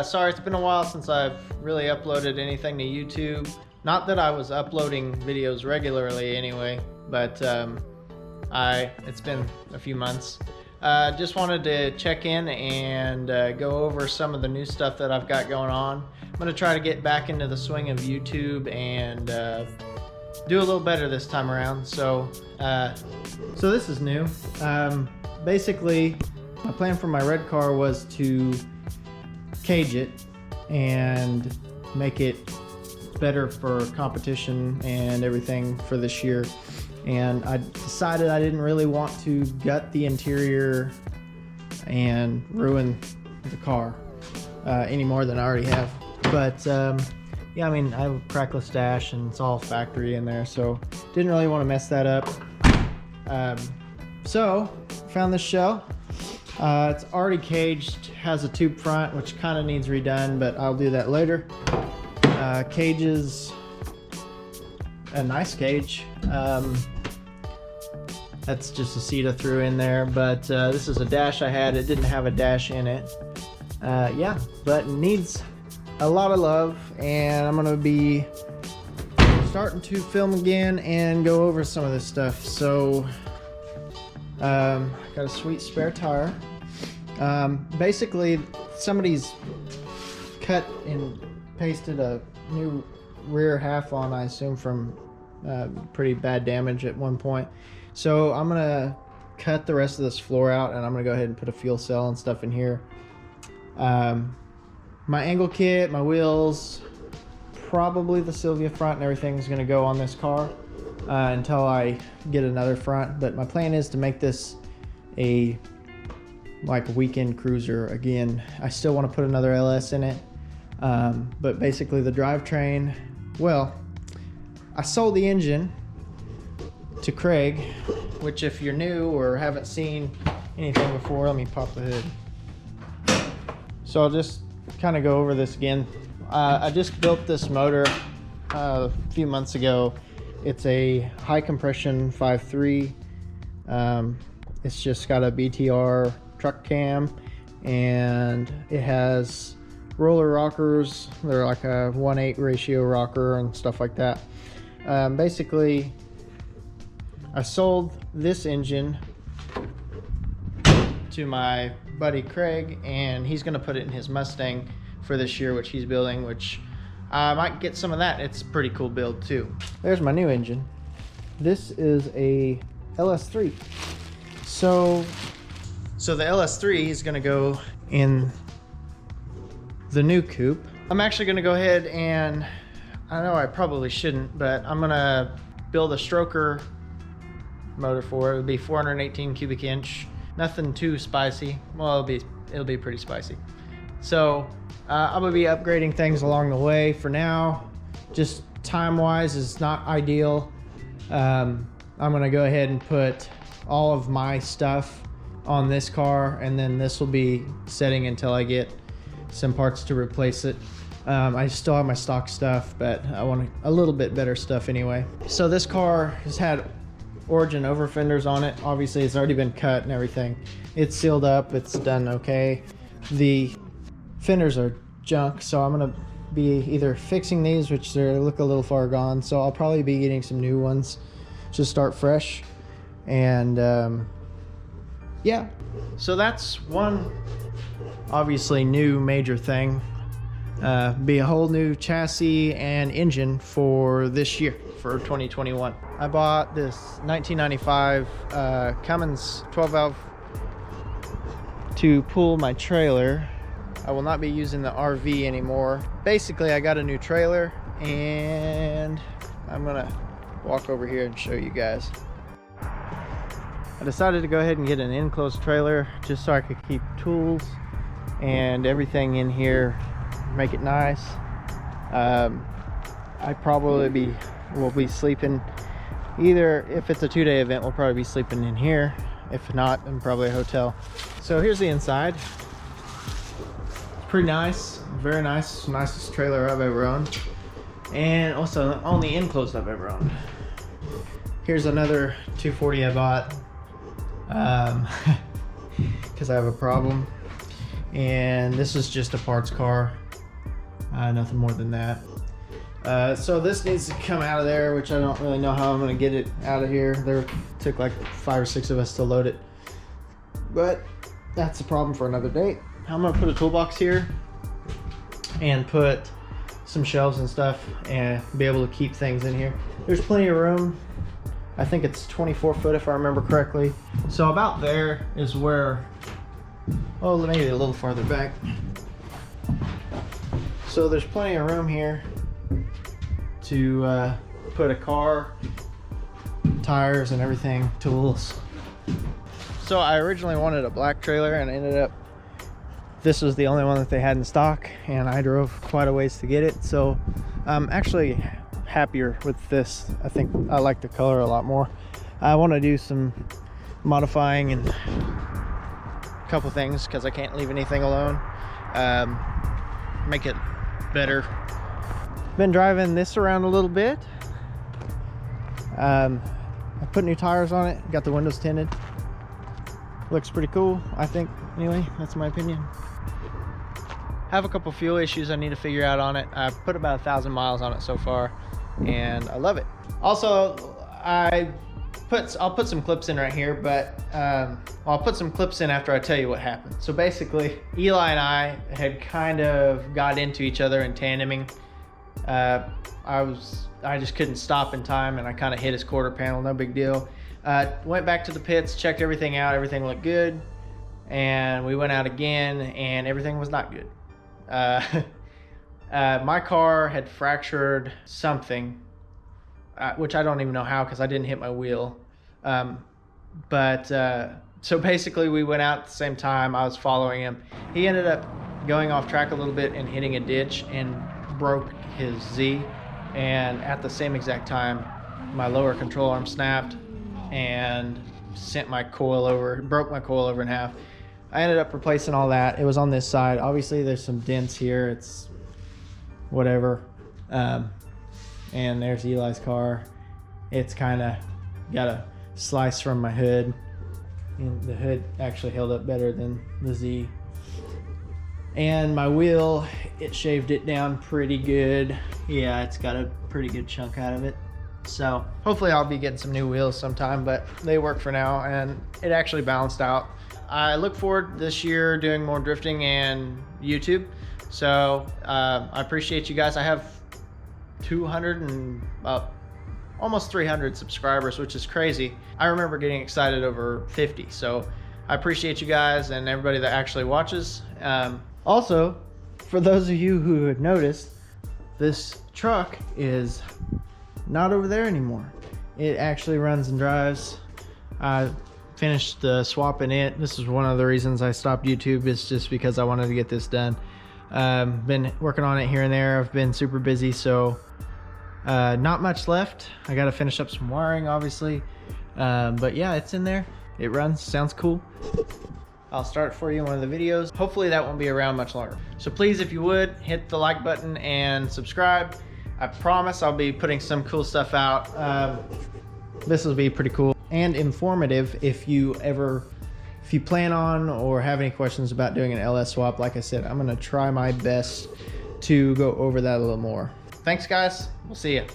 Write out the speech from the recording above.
sorry, it's been a while since I've really uploaded anything to YouTube. Not that I was uploading videos regularly anyway, but it's been a few months. Just wanted to check in and go over some of the new stuff that I've got going on. I'm gonna try to get back into the swing of YouTube and do a little better this time around. So this is new. Basically, my plan for my red car was to cage it and make it better for competition and everything for this year. And I decided I didn't really want to gut the interior and ruin the car any more than I already have. But yeah, I mean, I have a crackless dash and it's all factory in there, so didn't really want to mess that up. So found this shell. It's already caged, has a tube front, which kind of needs redone, but I'll do that later. Cage is a nice cage. That's just a seat I threw in there, but this is a dash I had. It didn't have a dash in it. Yeah, but it needs a lot of love, and I'm gonna be starting to film again and go over some of this stuff. So got a sweet spare tire. Basically somebody's cut and pasted a new rear half on, I assume from pretty bad damage at one point. So I'm gonna cut the rest of this floor out, and I'm gonna go ahead and put a fuel cell and stuff in here. My angle kit, my wheels, probably the Sylvia front and everything is gonna go on this car until I get another front. But my plan is to make this a weekend cruiser again. I still want to put another LS in it, but basically the drivetrain, well, I sold the engine to Craig, which if you're new or haven't seen anything before, let me pop the hood. So I'll just kind of go over this again. I just built this motor a few months ago. It's a high compression 5.3. It's just got a BTR truck cam, and it has roller rockers. They're like a 1:8 ratio rocker and stuff like that. Basically, I sold this engine to my buddy Craig, and he's gonna put it in his Mustang for this year, which he's building, which I might get some of that. It's a pretty cool build too. There's my new engine. This is a LS3. So the LS3 is gonna go in the new coupe. I'm actually gonna go ahead and, I know I probably shouldn't, but I'm gonna build a stroker motor for it. It'll be 418 cubic inch. Nothing too spicy. Well, it'll be pretty spicy. So I'm gonna be upgrading things along the way. For now, just time-wise is not ideal. I'm gonna go ahead and put all of my stuff on this car, and then this will be setting until I get some parts to replace it. I still have my stock stuff, but I want a little bit better stuff anyway. So this car has had Origin over fenders on it. Obviously it's already been cut and everything. It's sealed up, it's done okay. The fenders are junk, so I'm gonna be either fixing these, which they look a little far gone, so I'll probably be getting some new ones to start fresh. And yeah, so that's one obviously new major thing. Be a whole new chassis and engine for this year, for 2021. I bought this 1995 Cummins 12 valve to pull my trailer. I will not be using the RV anymore. Basically, I got a new trailer, and I'm gonna walk over here and show you guys. I decided to go ahead and get an enclosed trailer just so I could keep tools and everything in here, make it nice. I probably will be sleeping, either if it's a 2-day event, we'll probably be sleeping in here. If not, then probably a hotel. So here's the inside. It's pretty nice, very nice. Nicest trailer I've ever owned, and also only enclosed I've ever owned. Here's another 240 I bought because I have a problem. And this is just a parts car, nothing more than that. So this needs to come out of there, which I don't really know how I'm gonna get it out of here. There took like 5 or 6 of us to load it, but that's a problem for another day. I'm gonna put a toolbox here and put some shelves and stuff and be able to keep things in here. There's plenty of room. I think it's 24 foot if I remember correctly. So about there is where, oh, maybe a little farther back. So there's plenty of room here to put a car, tires and everything, tools. So I originally wanted a black trailer and ended up, this was the only one that they had in stock, and I drove quite a ways to get it. So I'm actually happier with this. I think I like the color a lot more. I want to do some modifying and a couple things because I can't leave anything alone. Make it better. Been driving this around a little bit. I put new tires on it, got the windows tinted. Looks pretty cool, I think. Anyway, that's my opinion. Have a couple fuel issues I need to figure out on it. I've put about 1,000 miles on it so far, and I love it. Also, I'll put some clips in right here, but I'll put some clips in after I tell you what happened. So basically, Eli and I had kind of got into each other in tandeming. I just couldn't stop in time, and I kind of hit his quarter panel, no big deal. Went back to the pits, checked everything out, everything looked good, and we went out again, and everything was not good. My car had fractured something, which I don't even know how because I didn't hit my wheel. So basically we went out at the same time. I was following him. He ended up going off track a little bit and hitting a ditch and broke his Z. And at the same exact time, my lower control arm snapped and sent my coil over, broke my coil over in half. I ended up replacing all that. It was on this side. Obviously there's some dents here. It's whatever. And there's Eli's car. It's kind of got a slice from my hood. And the hood actually held up better than the Z. And my wheel, it shaved it down pretty good. Yeah, it's got a pretty good chunk out of it. So hopefully I'll be getting some new wheels sometime, but they work for now, and it actually balanced out. I look forward this year doing more drifting and YouTube. So I appreciate you guys. I have 200 and almost 300 subscribers, which is crazy. I remember getting excited over 50. So I appreciate you guys and everybody that actually watches. Also, for those of you who have noticed, this truck is not over there anymore. It actually runs and drives. I finished swapping it. This is one of the reasons I stopped YouTube, is just because I wanted to get this done. Been working on it here and there. I've been super busy, so not much left. I got to finish up some wiring, obviously. But yeah, it's in there. It runs, sounds cool. I'll start it for you in one of the videos. Hopefully that won't be around much longer. So please, if you would, hit the like button and subscribe. I promise I'll be putting some cool stuff out. This will be pretty cool and informative if you plan on or have any questions about doing an LS swap. Like I said, I'm gonna try my best to go over that a little more. Thanks guys, we'll see you.